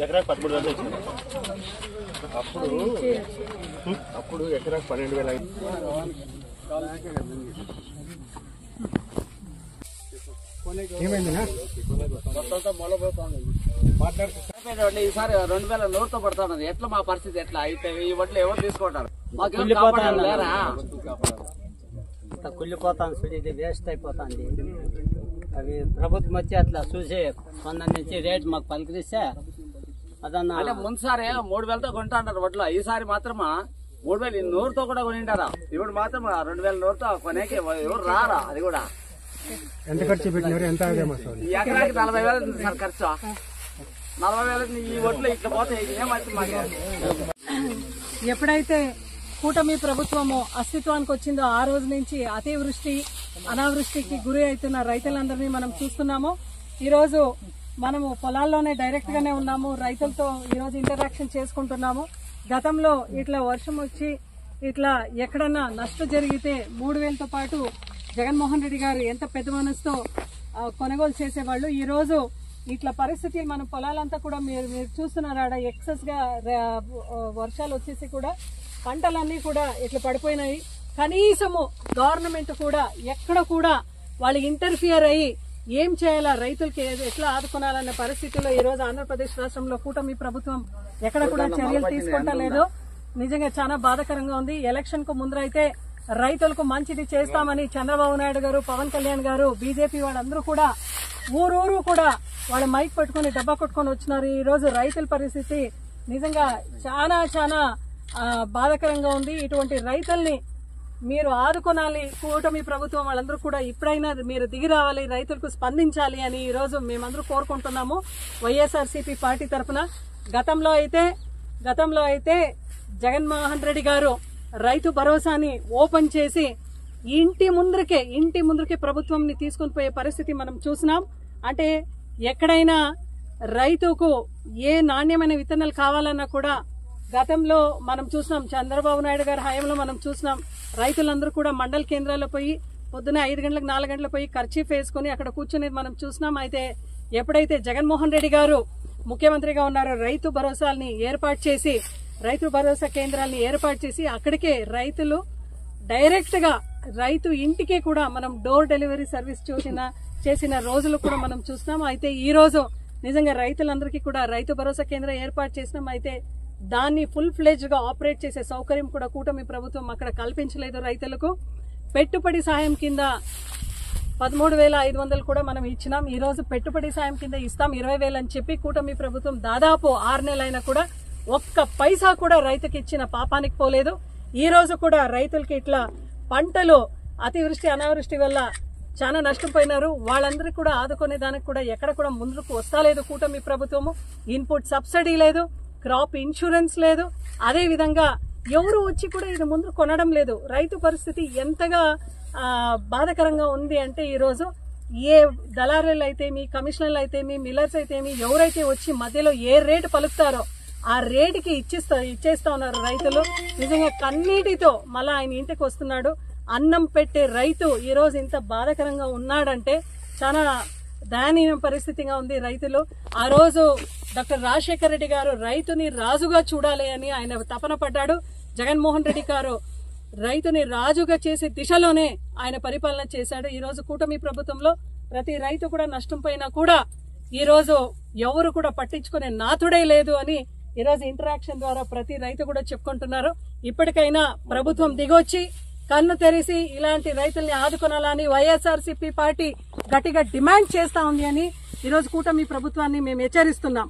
ఎకరాకు 13,000 వచ్చింది. అప్పుడు ఎకరాకు 12,000 అయింది. ఈసారి 2,100తో పడుతున్నది. ఎట్లా మా పరిస్థితి ఎట్లా అయితే ఈ వడ్లు ఎవరు తీసుకుంటారు? కుళ్ళిపోతాను చూడు, ఇది వేస్ట్ అయిపోతుంది. అవి ప్రభుత్వం వచ్చి అట్లా చూసి నుంచి రేట్ మాకు పలికిస్తే అదన్నా. అంటే ముందుసారి 3,000తో కొంటా అంటారు వడ్లు, ఈసారి మాత్రమా 3,100తో కూడా కొనింటారా? ఇప్పుడు మాత్రం 2,100తో కొనేకి ఎవరు రారా? అది కూడా ఎంత ఖర్చు పెట్టినారు? ఎంత ఎకరాకి 40,000 సార్ ఖర్చు. 40,000 ఈ వడ్లు ఇట్లా పోతే ఏమైతే మాకు. ఎప్పుడైతే కూటమి ప్రభుత్వము అస్తిత్వానికి వచ్చిందో ఆ రోజు నుంచి అతివృష్టి అనావృష్టికి గురి అవుతున్న రైతులందరినీ మనం చూస్తున్నాము. ఈరోజు మనము పొలాల్లోనే డైరెక్ట్ గానే ఉన్నాము, రైతులతో ఈరోజు ఇంటరాక్షన్ చేసుకుంటున్నాము. గతంలో ఇట్లా వర్షం వచ్చి ఇట్లా ఎక్కడన్నా నష్టం జరిగితే 3,000తో పాటు జగన్మోహన్ రెడ్డి గారు ఎంత పెద్ద మనసుతో కొనుగోలు చేసేవాళ్ళు. ఈ రోజు ఇట్లా పరిస్థితి మన పొలాలంతా కూడా మీరు చూస్తున్నారు. ఆడ ఎక్సెస్ గా వర్షాలు వచ్చేసి కూడా పంటలన్నీ కూడా ఇట్లా పడిపోయినాయి. కనీసము గవర్నమెంట్ కూడా ఎక్కడ కూడా వాళ్ళు ఇంటర్ఫియర్ అయ్యి ఏం చేయాలా, రైతులకి ఎట్లా ఆదుకోవాలన్న పరిస్థితుల్లో ఈ రోజు ఆంధ్రప్రదేశ్ రాష్ట్రంలో కూటమి ప్రభుత్వం ఎక్కడ కూడా చర్యలు తీసుకుంటలేదు. నిజంగా చాలా బాధాకరంగా ఉంది. ఎలక్షన్ కు ముందరైతే రైతులకు మంచిది చేస్తామని చంద్రబాబు నాయుడు గారు, పవన్ కళ్యాణ్ గారు, బీజేపీ వాళ్ళందరూ కూడా ఊరూరు కూడా వాళ్ళ మైక్ పట్టుకుని డబ్బా కొట్టుకొని వచ్చినారు. ఈ రోజు రైతుల పరిస్థితి నిజంగా చాలా చాలా బాధాకరంగా ఉంది. ఇటువంటి రైతుల్ని మీరు ఆదుకోనాలి. కూటమి ప్రభుత్వం వాళ్ళందరూ కూడా ఇప్పుడైనా మీరు దిగి రావాలి, రైతులకు స్పందించాలి అని ఈ రోజు మేమందరూ కోరుకుంటున్నాము వైఎస్ఆర్సీపీ పార్టీ తరఫున. గతంలో అయితే జగన్మోహన్ రెడ్డి గారు రైతు భరోసాని ఓపెన్ చేసి ఇంటి ముందరికే ప్రభుత్వంని తీసుకుని పోయే పరిస్థితి మనం చూసినాం. అంటే ఎక్కడైనా రైతుకు ఏ నాణ్యమైన విత్తనాలు కావాలన్నా కూడా గతంలో మనం చూసినాం. చంద్రబాబు నాయుడు గారి హయాంలో మనం చూసినాం. రైతులందరూ కూడా మండల కేంద్రాల్లో పోయి పొద్దున 5 గంటలకు 4 గంటలకు పోయి ఖర్చీఫ్ వేసుకుని అక్కడ కూర్చునేది మనం చూసినాం. అయితే ఎప్పుడైతే జగన్మోహన్ రెడ్డి గారు ముఖ్యమంత్రిగా ఉన్నారో రైతు భరోసాల్ని ఏర్పాటు చేసి రైతు భరోసా కేంద్రాలను ఏర్పాటు చేసి అక్కడికే రైతులు డైరెక్ట్ గా రైతు ఇంటికే కూడా మనం డోర్ డెలివరీ సర్వీస్ చేసిన రోజులు కూడా మనం చూస్తున్నాం. అయితే ఈ రోజు నిజంగా రైతులందరికీ కూడా రైతు భరోసా కేంద్రం ఏర్పాటు చేసినాం. అయితే దాన్ని ఫుల్ ఫ్లెజ్ గా ఆపరేట్ చేసే సౌకర్యం కూడా కూటమి ప్రభుత్వం అక్కడ కల్పించలేదు. రైతులకు పెట్టుబడి సాయం కింద 13,500 కూడా మనం ఇచ్చినాం. ఈ రోజు పెట్టుబడి సాయం కింద ఇస్తాం 20,000 అని చెప్పి కూటమి ప్రభుత్వం దాదాపు 6 నెలలైనా కూడా ఒక్క పైసా కూడా రైతుకి ఇచ్చిన పాపానికి పోలేదు. ఈ రోజు కూడా రైతులకి ఇట్లా పంటలు అతివృష్టి అనావృష్టి వల్ల చాలా నష్టపోయినారు. వాళ్ళందరికీ కూడా ఆదుకునే దానికి కూడా ఎక్కడ కూడా ముందుకు వస్తలేదు కూటమి ప్రభుత్వము. ఇన్పుట్ సబ్సిడీ లేదు, క్రాప్ ఇన్సూరెన్స్ లేదు. అదే విధంగా ఎవరు వచ్చి కూడా ఇది ముందు కొనడం లేదు. రైతు పరిస్థితి ఎంతగా బాధాకరంగా ఉంది అంటే ఈ రోజు ఏ దళారులు అయితే మీ కమిషనర్లు అయితే మీ మిల్లర్స్ అయితే మీ ఎవరైతే వచ్చి మధ్యలో ఏ రేటు పలుకుతారో ఆ రేటుకి ఇచ్చేస్తా ఉన్నారు రైతులు. నిజంగా కన్నీటితో మళ్ళా ఆయన ఇంటికి వస్తున్నాడు. అన్నం పెట్టే రైతు ఈ రోజు ఇంత బాధాకరంగా ఉన్నాడంటే చాలా దయనీయ పరిస్థితిగా ఉంది రైతులు. ఆ రోజు డాక్టర్ రాజశేఖర రెడ్డి గారు రైతుని రాజుగా చూడాలి అని ఆయన తపన పడ్డాడు. జగన్మోహన్ రెడ్డి గారు రైతుని రాజుగా చేసే దిశలోనే ఆయన పరిపాలన చేశాడు. ఈ రోజు కూటమి ప్రభుత్వంలో ప్రతి రైతు కూడా నష్టం పోయినా కూడా ఈ రోజు ఎవరు కూడా పట్టించుకునే నాథుడే లేదు అని ఈ రోజు ఇంటరాక్షన్ ద్వారా ప్రతి రైతు కూడా చెప్పుకుంటున్నారు. ఇప్పటికైనా ప్రభుత్వం దిగొచ్చి కన్ను తెరిసి ఇలాంటి రైతుల్ని ఆదుకోనాలని వైఎస్ఆర్సీపీ పార్టీ గట్టిగా డిమాండ్ చేస్తా ఉంది అని ఈ రోజు కూటమి ప్రభుత్వాన్ని మేము హెచ్చరిస్తున్నాం.